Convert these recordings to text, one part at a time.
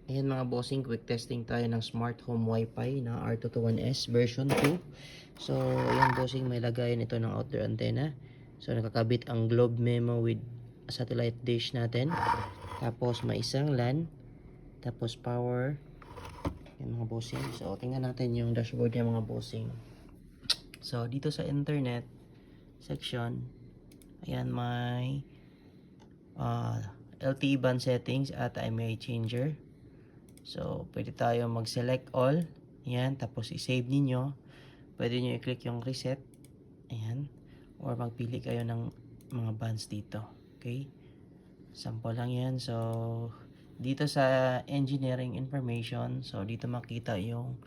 Ayan mga bossing, quick testing tayo ng smart home wifi na R221S version 2. So ayan bossing, may lagayan ito ng outdoor antenna. So nakakabit ang Globe Memo with satellite dish natin. Tapos may isang LAN. Tapos power. Ayan mga bossing. So tingnan natin yung dashboard niya mga bossing. So dito sa internet section, ayan may LTE band settings at IMEI changer. So, pwede tayo mag-select all. Ayan, tapos i-save ninyo. Pwede nyo i-click yung reset. Ayan. Or magpili kayo ng mga bands dito. Okay? Sample lang yan. So, dito sa engineering information, so dito makita yung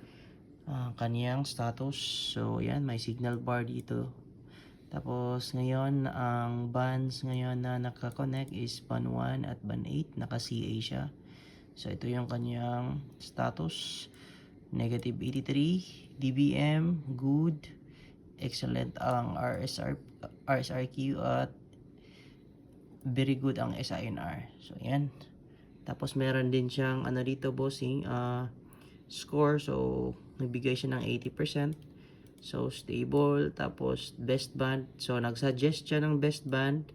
kaniyang status. So, ayan, may signal bar dito. Tapos, ngayon, ang bands ngayon na nakakonect is band 1 at band 8. Naka-CA siya. So, ito yung kanyang status. Negative 83, dBm, good, excellent ang RSRQ at very good ang SINR. So, yan. Tapos, meron din siyang ano dito, bossing, score. So, nagbigay siya ng 80%. So, stable. Tapos, best band. So, nagsuggest siya ng best band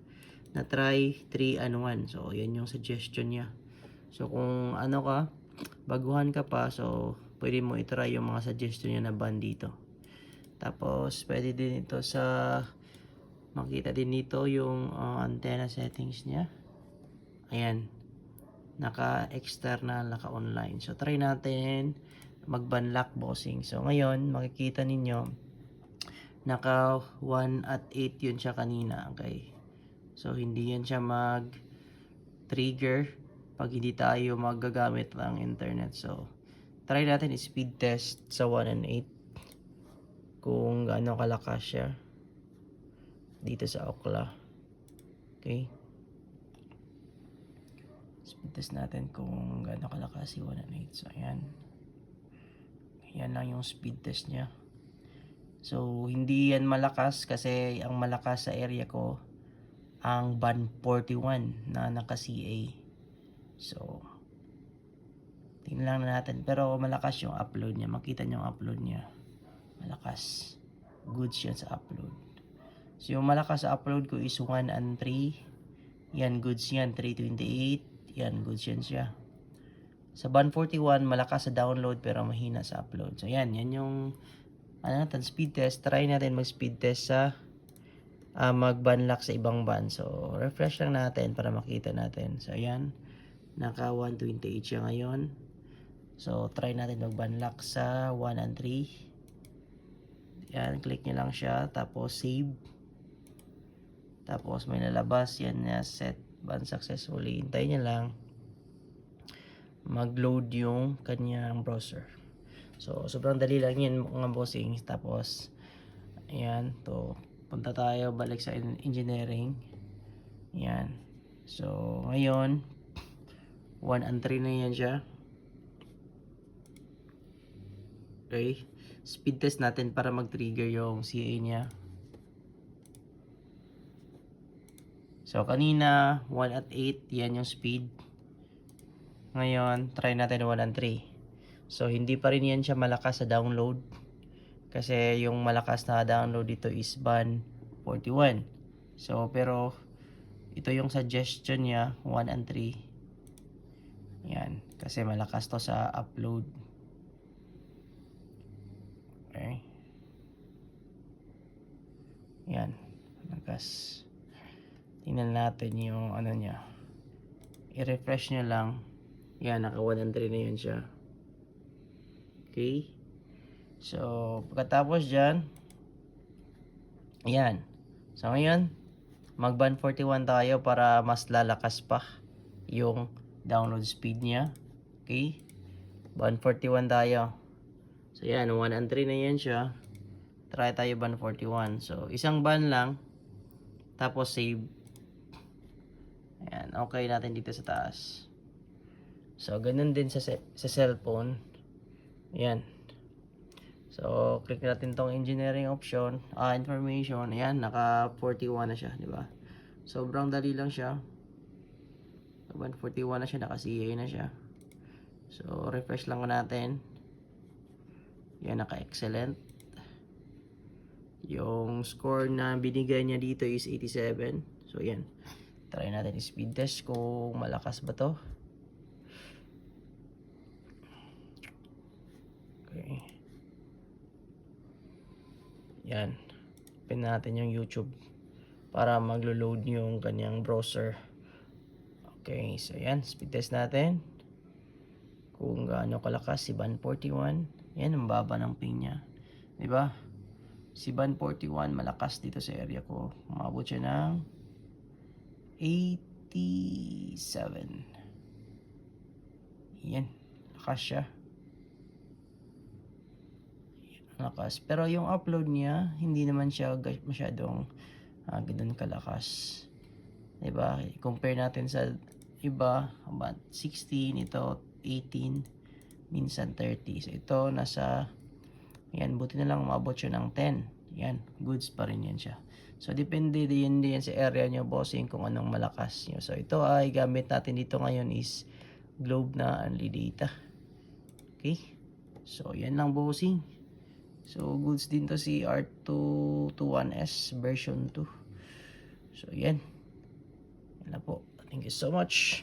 na try 3 and 1. So, yan yung suggestion niya. So, kung ano ka, baguhan ka pa, so, pwede mo itry yung mga suggestion niya na band dito. Tapos, pwede din ito sa, makita din dito yung antenna settings niya. Ayan. Naka-external, naka-online. So, try natin mag-banlock bossing. So, ngayon, makikita ninyo, naka 1 at 8 yun siya kanina. Okay. So, hindi yan siya mag-trigger pag hindi tayo magagamit ng internet. So, try natin i-speed test sa 1 and 8 kung gaano kalakas siya dito sa Ookla. Okay? Speed test natin kung gaano kalakas si 1 and 8. So, ayan. Ayan lang yung speed test niya. So, hindi yan malakas kasi ang malakas sa area ko ang band 41 na naka-CA. So, tingnan lang natin. Pero malakas yung upload niya. Makita niyo yung upload niya. Malakas. Goods yan sa upload. So, yung malakas sa upload ko is 1 and 3. Yan, goods yan. 328. Yan, goods yan siya. Sa band 41, malakas sa download pero mahina sa upload. So, yan. Yan yung natin, speed test. Try natin mag-speed test sa mag-banlock sa ibang band. So, refresh lang natin para makita natin. So, yan. Naka 128 siya ngayon. So, try natin mag-banlock sa 1 and 3. Yan, click nyo lang siya. Tapos, save. Tapos, may lalabas. Yan na, set band successfully. Hintayin nyo lang mag-load yung kanyang browser. So, sobrang dali lang yan mga bossing. Tapos, ayan. To, punta tayo, balik sa engineering. Yan. So, ngayon, 1 and 3 na yan siya. Okay. Speed test natin para mag-trigger yung CA niya. So, kanina, 1 at 8, yan yung speed. Ngayon, try natin 1 and 3. So, hindi pa rin yan siya malakas sa download. Kasi yung malakas na download dito is band 41. So, pero, ito yung suggestion niya, 1 and 3. Yan, kasi malakas to sa upload. Okay. Yan, malakas. Tingnan natin yung ano niya. I-refresh nyo lang. Yan, naka 1 and 3 na yun siya. Okay. So, pagkatapos dyan, yan. So, ngayon, mag-band 41 tayo para mas lalakas pa yung download speed niya. Okay. Band 41 tayo. So, yan. 1 and 3 na yan siya. Try tayo band 41. So, isang band lang. Tapos, save. Ayan. Okay natin dito sa taas. So, ganun din sa cellphone. Ayan. So, click natin tong engineering option. Information. Ayan. Naka 41 na siya. Diba? Sobrang dali lang siya. Band 41 na siya. Naka CA na siya. So, refresh lang natin. Yan, naka-excellent. Yung score na binigay niya dito is 87. So, yan. Try natin speed test kung malakas ba to. Okay. Yan. Open natin yung YouTube para maglo-load yung kanyang browser. Okay, so yan. Speed test natin. Kung gaano kalakas si Band 41. Yan, ang baba ng ping niya. Diba? Si Band 41 malakas dito sa area ko. Umabot siya ng 87. Yan. Lakas siya. Lakas. Pero yung upload niya, hindi naman siya masyadong ganun kalakas. Diba? Compare natin sa iba, about 16, ito 18, minsan 30. So ito nasa, yan, buti na lang umabot siya ng 10. Yan, goods pa rin yan siya. So depende din sa area nyo, bossing, kung anong malakas nyo. So ito ay gamit natin dito ngayon is Globe na only data. Okay? So yan lang, bossing. So goods din to si R221S version 2. So yan. Yan na po. Thank you so much.